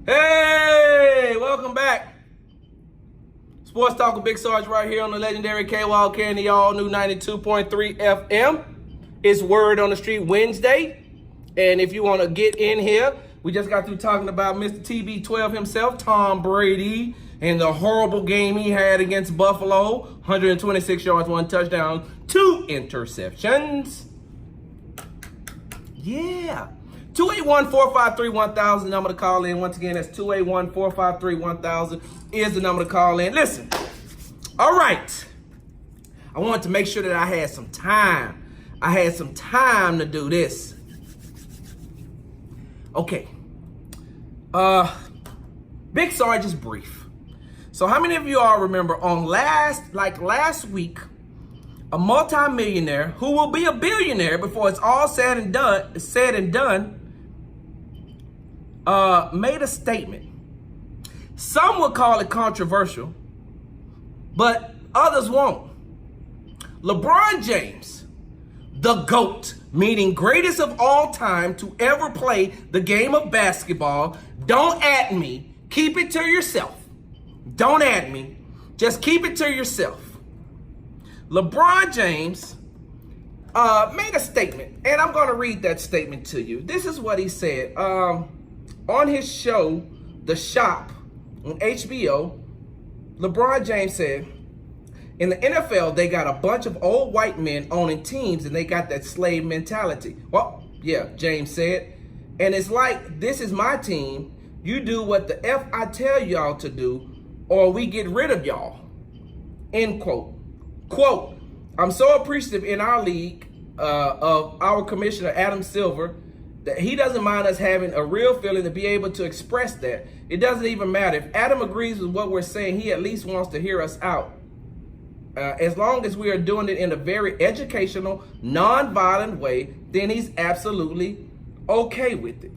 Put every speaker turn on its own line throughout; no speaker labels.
Hey, welcome back. Sports Talk with Big Sarge right here on the legendary K-Wall carrying the all-new 92.3 FM. It's Word on the Street Wednesday. And if you want to get in here, we just got through talking about Mr. TB12 himself, Tom Brady, and the horrible game he had against Buffalo. 126 yards, 1 touchdown, 2 interceptions. Yeah. 281-453-1000, number to call in. Once again, that's 281-453-1000 is the number to call in. Listen, all right. I wanted to make sure that I had some time. I had some time to do this. Okay. Big Sarge is brief. So how many of you all remember on last week, a multimillionaire who will be a billionaire before it's all said and done, made a statement. Some would call it controversial, but others won't. LeBron James, the GOAT, meaning greatest of all time to ever play the game of basketball. Don't at me. Keep it to yourself. Don't at me. Just keep it to yourself. LeBron James made a statement, and I'm going to read that statement to you. This is what he said. On his show, The Shop, on HBO, LeBron James said, in the NFL, they got a bunch of old white men owning teams, and they got that slave mentality. Well, yeah, James said. And it's like, this is my team. You do what the F I tell y'all to do, or we get rid of y'all. End quote. Quote, I'm so appreciative in our league of our commissioner, Adam Silver, that he doesn't mind us having a real feeling to be able to express that. It doesn't even matter. If Adam agrees with what we're saying, he at least wants to hear us out. As long as we are doing it in a very educational, non-violent way, then he's absolutely okay with it.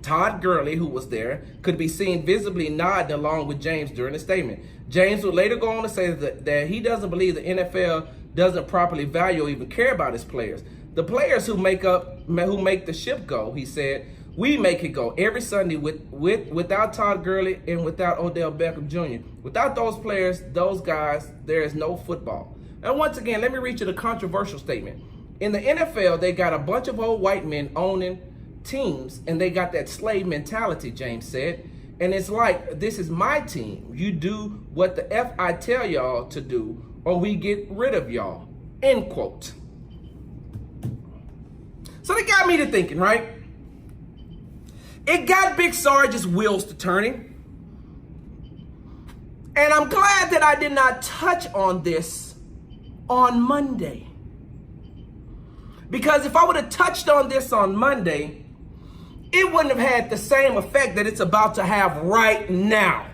Todd Gurley, who was there, could be seen visibly nodding along with James during the statement. James would later go on to say that he doesn't believe the NFL doesn't properly value or even care about his players. The players who make the ship go, he said, we make it go every Sunday without Todd Gurley and without Odell Beckham Jr. Without those players, those guys, there is no football. And once again, let me read you the controversial statement. In the NFL, they got a bunch of old white men owning teams, and they got that slave mentality, James said. And it's like, this is my team. You do what the F I tell y'all to do, or we get rid of y'all. End quote. So they got me to thinking, right? It got Big Sarge's wheels to turning. And I'm glad that I did not touch on this on Monday. Because if I would have touched on this on Monday, it wouldn't have had the same effect that it's about to have right now.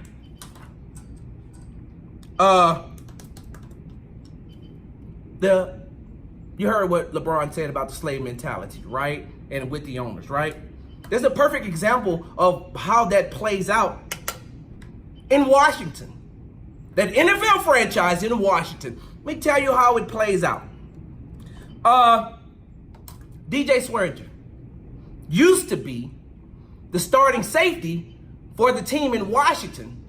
You heard what LeBron said about the slave mentality, right? And with the owners, right? There's a perfect example of how that plays out in Washington. That NFL franchise in Washington. Let me tell you how it plays out. DJ Swearinger used to be the starting safety for the team in Washington.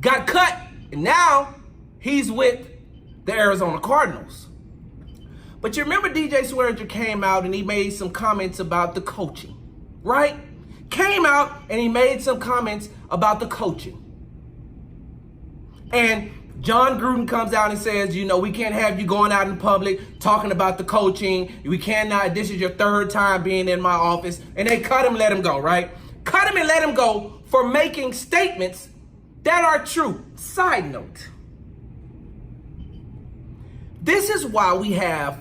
Got cut, and now he's with the Arizona Cardinals. But you remember DJ Swearinger came out and he made some comments about the coaching, right? Came out and he made some comments about the coaching. And John Gruden comes out and says, you know, we can't have you going out in public talking about the coaching. We cannot, this is your third time being in my office. And they cut him, let him go, right? Cut him and let him go for making statements that are true. Side note. This is why we have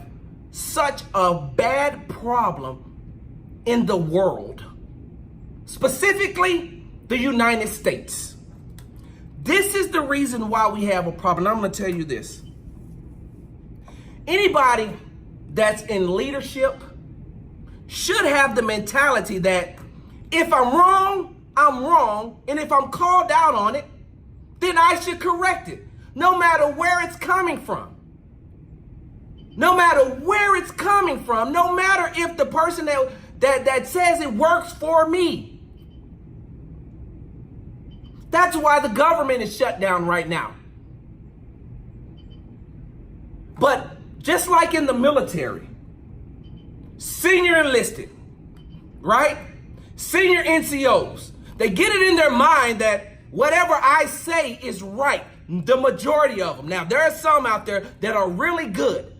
such a bad problem in the world, specifically the United States. This is the reason why we have a problem. I'm going to tell you this. Anybody that's in leadership should have the mentality that if I'm wrong, I'm wrong. And if I'm called out on it, then I should correct it, no matter where it's coming from. No matter where it's coming from, no matter if the person that says it works for me. That's why the government is shut down right now. But just like in the military, senior enlisted, right? Senior NCOs, they get it in their mind that whatever I say is right. The majority of them. Now, there are some out there that are really good.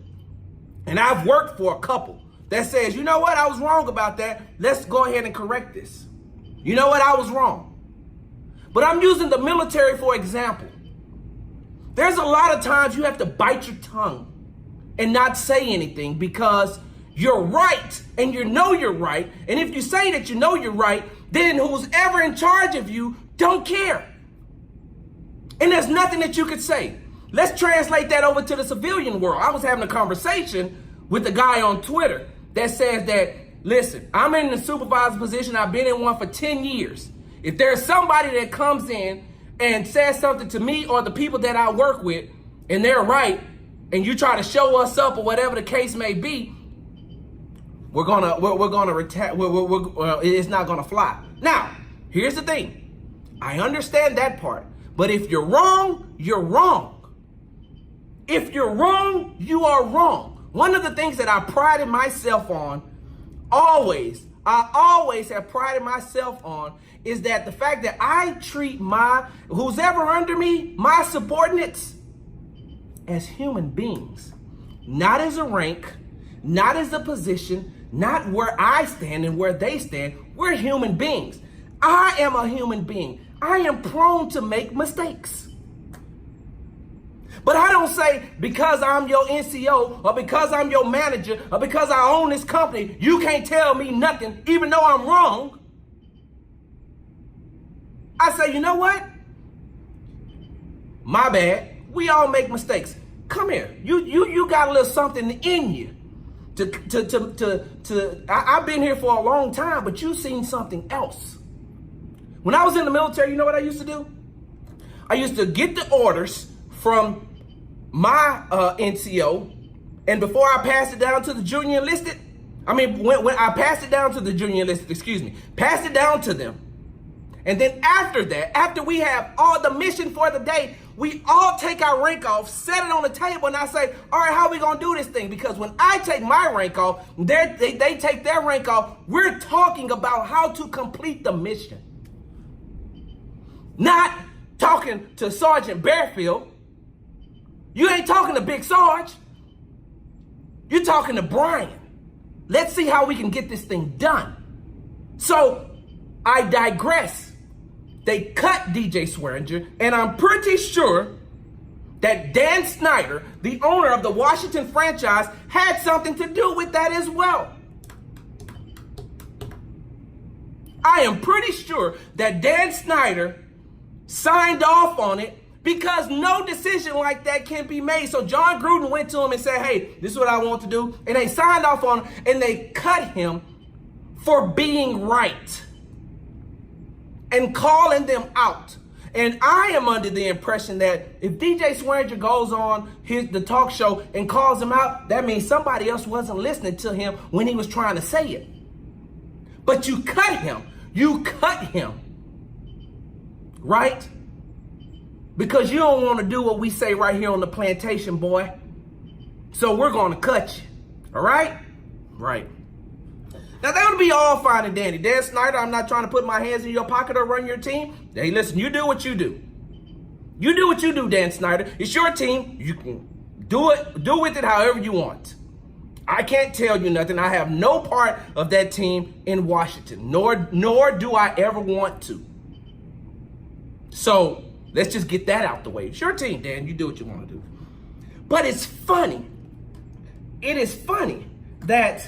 And I've worked for a couple that says, you know what? I was wrong about that. Let's go ahead and correct this. You know what? I was wrong. But I'm using the military for example. There's a lot of times you have to bite your tongue and not say anything because you're right and you know you're right. And if you say that you know you're right, then who's ever in charge of you don't care. And there's nothing that you could say. Let's translate that over to the civilian world. I was having a conversation with a guy on Twitter that says that, listen, I'm in the supervisor position. I've been in one for 10 years. If there's somebody that comes in and says something to me or the people that I work with and they're right, and you try to show us up or whatever the case may be, it's not gonna fly. Now, here's the thing. I understand that part, but if you're wrong, you're wrong. If you're wrong, you are wrong. One of the things that I prided myself on, I always have prided myself on, is that the fact that I treat who's ever under me, my subordinates, as human beings, not as a rank, not as a position, not where I stand and where they stand. We're human beings. I am a human being. I am prone to make mistakes. But I don't say because I'm your NCO or because I'm your manager or because I own this company, you can't tell me nothing, even though I'm wrong. I say, you know what? My bad. We all make mistakes. Come here. You got a little something in you. I've been here for a long time, but you've seen something else. When I was in the military, you know what I used to do? I used to get the orders from my NCO, and before I passed it down to the junior enlisted, when I passed it down to the junior enlisted, passed it down to them. And then after that, after we have all the mission for the day, we all take our rank off, set it on the table, and I say, all right, how are we going to do this thing? Because when I take my rank off, they take their rank off, we're talking about how to complete the mission. Not talking to Sergeant Bearfield. You ain't talking to Big Sarge. You're talking to Brian. Let's see how we can get this thing done. So I digress. They cut DJ Swearinger, and I'm pretty sure that Dan Snyder, the owner of the Washington franchise, had something to do with that as well. I am pretty sure that Dan Snyder signed off on it because no decision like that can be made. So John Gruden went to him and said, hey, this is what I want to do. And they signed off on it, and they cut him for being right and calling them out. And I am under the impression that if DJ Swearinger goes on the talk show and calls him out, that means somebody else wasn't listening to him when he was trying to say it. But you cut him. You cut him. Right? Because you don't want to do what we say right here on the plantation, boy. So we're going to cut you. All right? Right. Now, that would be all fine and dandy. Dan Snyder, I'm not trying to put my hands in your pocket or run your team. Hey, listen, you do what you do. You do what you do, Dan Snyder. It's your team. You can do with it however you want. I can't tell you nothing. I have no part of that team in Washington, nor do I ever want to. So let's just get that out the way. It's your team, Dan. You do what you want to do. But it's funny. It is funny that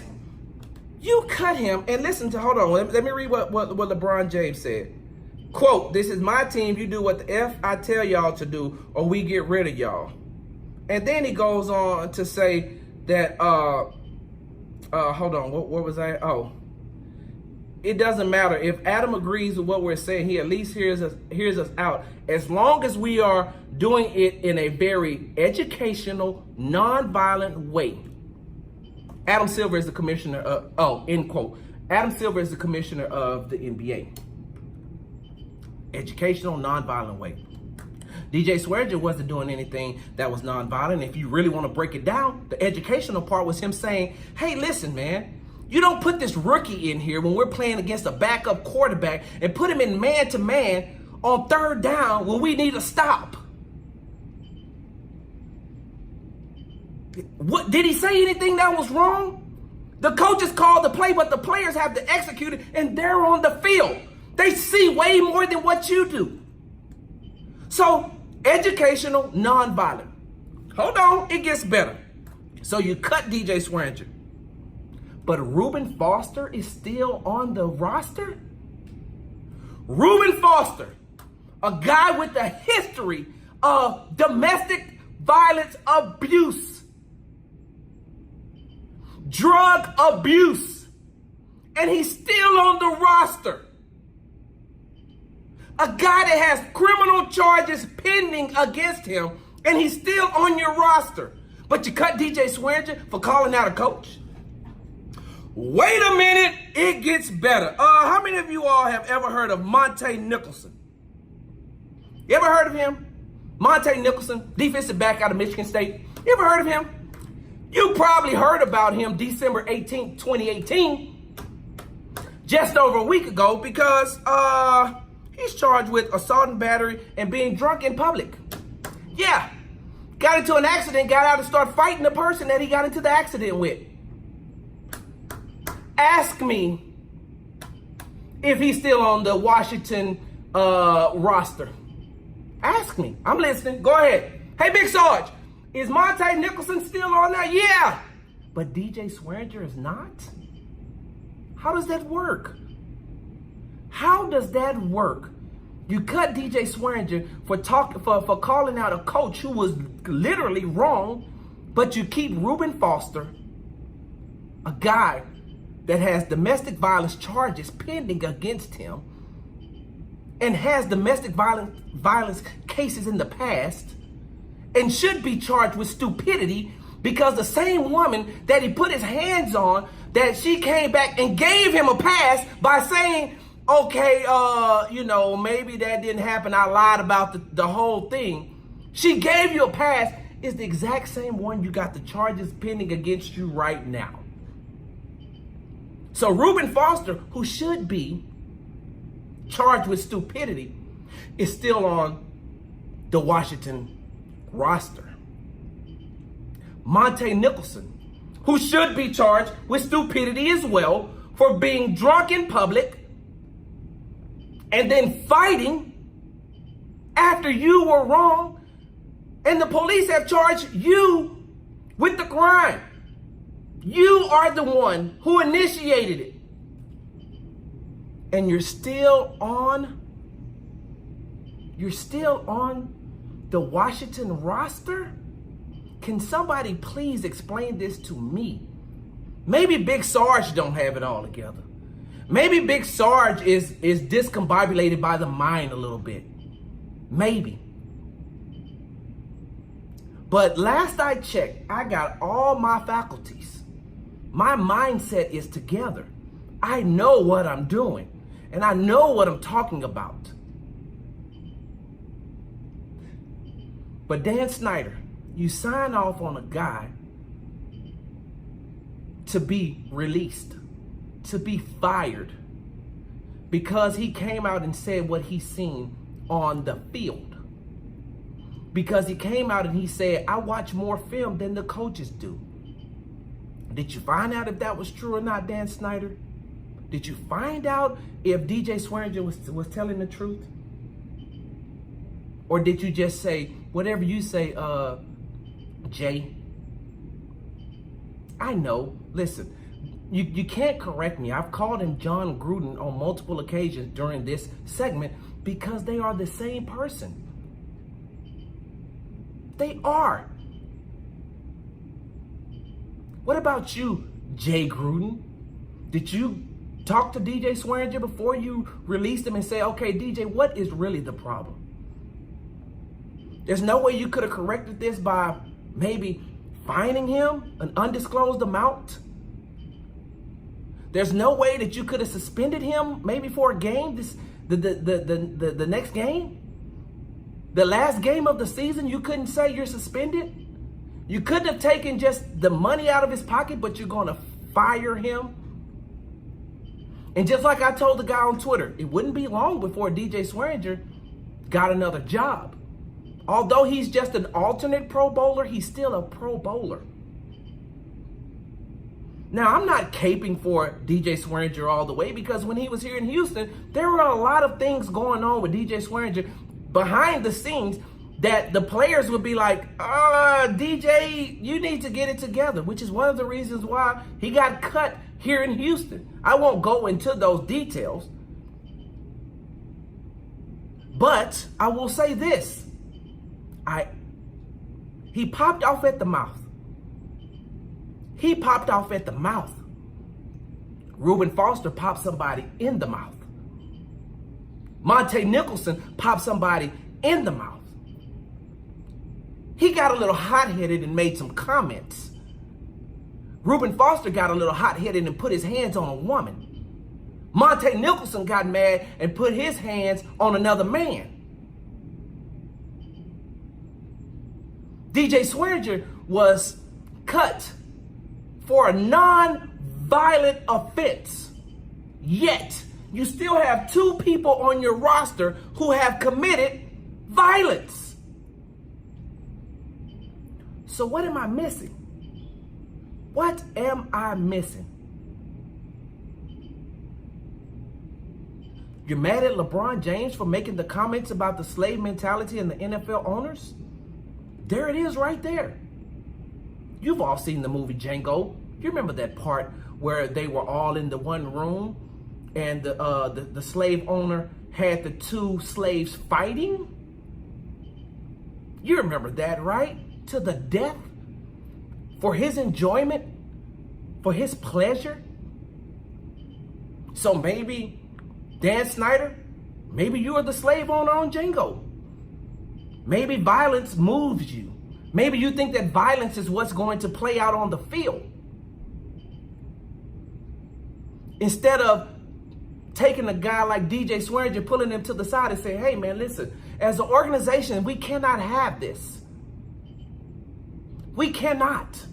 you cut him, and hold on, let me read what LeBron James said. Quote, this is my team, you do what the F I tell y'all to do, or we get rid of y'all. And then he goes on to say that, hold on, what was I, it doesn't matter. If Adam agrees with what we're saying, he at least hears us out. As long as we are doing it in a very educational, non-violent way. Adam Silver is the commissioner of, end quote. Adam Silver is the commissioner of the NBA. Educational, nonviolent way. DJ Swearinger wasn't doing anything that was nonviolent. If you really want to break it down, the educational part was him saying, hey, listen, man, you don't put this rookie in here when we're playing against a backup quarterback and put him in man-to-man on third down when we need a stop. What, did he say anything that was wrong? The coaches called the play, but the players have to execute it, and they're on the field. They see way more than what you do. So, educational, nonviolent. Hold on, it gets better. So you cut DJ Swearinger. But Reuben Foster is still on the roster? Reuben Foster, a guy with a history of domestic violence abuse, drug abuse, and he's still on the roster. A guy that has criminal charges pending against him, and he's still on your roster. But you cut DJ Swearinger for calling out a coach? Wait a minute, it gets better. How many of you all have ever heard of Monte Nicholson? You ever heard of him? Monte Nicholson, defensive back out of Michigan State. You ever heard of him? You probably heard about him December 18th, 2018, just over a week ago, because he's charged with assault and battery and being drunk in public. Yeah, got into an accident, got out and started fighting the person that he got into the accident with. Ask me if he's still on the Washington roster. Ask me. I'm listening. Go ahead. Hey, Big Sarge, is Monte Nicholson still on there? Yeah. But DJ Swearinger is not? How does that work? How does that work? You cut DJ Swearinger for calling out a coach who was literally wrong, but you keep Reuben Foster, a guy that has domestic violence charges pending against him and has domestic violence cases in the past and should be charged with stupidity, because the same woman that he put his hands on, that she came back and gave him a pass by saying, okay, maybe that didn't happen, I lied about the whole thing. She gave you a pass, is the exact same one you got the charges pending against you right now. So Reuben Foster, who should be charged with stupidity, is still on the Washington roster. Monte Nicholson, who should be charged with stupidity as well for being drunk in public and then fighting after you were wrong, and the police have charged you with the crime. You are the one who initiated it. And you're still on the Washington roster? Can somebody please explain this to me? Maybe Big Sarge don't have it all together. Maybe Big Sarge is discombobulated by the mind a little bit. Maybe. But last I checked, I got all my faculties. My mindset is together. I know what I'm doing, and I know what I'm talking about. But Dan Snyder, you sign off on a guy to be released, to be fired, because he came out and said what he seen on the field. Because he came out and he said, I watch more film than the coaches do. Did you find out if that was true or not, Dan Snyder? Did you find out if DJ Swearinger was telling the truth? Or did you just say, whatever you say, Jay? I know. Listen, you can't correct me. I've called him John Gruden on multiple occasions during this segment because they are the same person. They are. What about you, Jay Gruden? Did you talk to DJ Swearinger before you released him and say, okay, DJ, what is really the problem? There's no way you could have corrected this by maybe fining him an undisclosed amount? There's no way that you could have suspended him maybe for a game? The next game, the last game of the season, you couldn't say you're suspended? You couldn't have taken just the money out of his pocket, but you're going to fire him? And just like I told the guy on Twitter, it wouldn't be long before DJ Swearinger got another job. Although he's just an alternate Pro Bowler, he's still a Pro Bowler. Now, I'm not caping for DJ Swearinger all the way, because when he was here in Houston, there were a lot of things going on with DJ Swearinger behind the scenes that the players would be like, DJ, you need to get it together, which is one of the reasons why he got cut here in Houston. I won't go into those details, but I will say this. He popped off at the mouth. He popped off at the mouth. Reuben Foster popped somebody in the mouth. Monte Nicholson popped somebody in the mouth. He got a little hot-headed and made some comments. Reuben Foster got a little hot-headed and put his hands on a woman. Monte Nicholson got mad and put his hands on another man. DJ Swearinger was cut for a non-violent offense. Yet, you still have two people on your roster who have committed violence. So what am I missing? What am I missing? You're mad at LeBron James for making the comments about the slave mentality and the NFL owners? There it is right there. You've all seen the movie Django. You remember that part where they were all in the one room and the slave owner had the two slaves fighting? You remember that, right? To the death? For his enjoyment? For his pleasure? So maybe, Dan Snyder, maybe you are the slave owner on Django. Maybe violence moves you. Maybe you think that violence is what's going to play out on the field. Instead of taking a guy like DJ Swearinger, pulling him to the side and saying, hey man, listen, as an organization, we cannot have this. We cannot.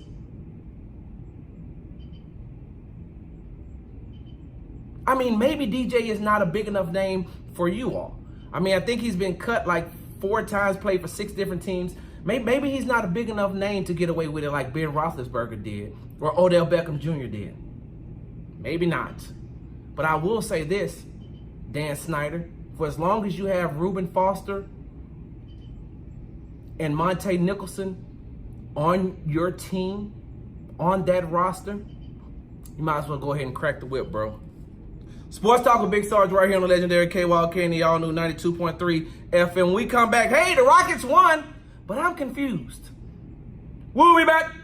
I mean, maybe DJ is not a big enough name for you all. I mean, I think he's been cut like 4 times, played for 6 different teams. Maybe he's not a big enough name to get away with it like Ben Roethlisberger did or Odell Beckham Jr. did. Maybe not. But I will say this, Dan Snyder, for as long as you have Reuben Foster and Monte Nicholson on your team, on that roster, you might as well go ahead and crack the whip, bro. Sports Talk with Big Sarge right here on the legendary KYK and the all-new 92.3 FM. When we come back, hey, the Rockets won, but I'm confused. We'll be back.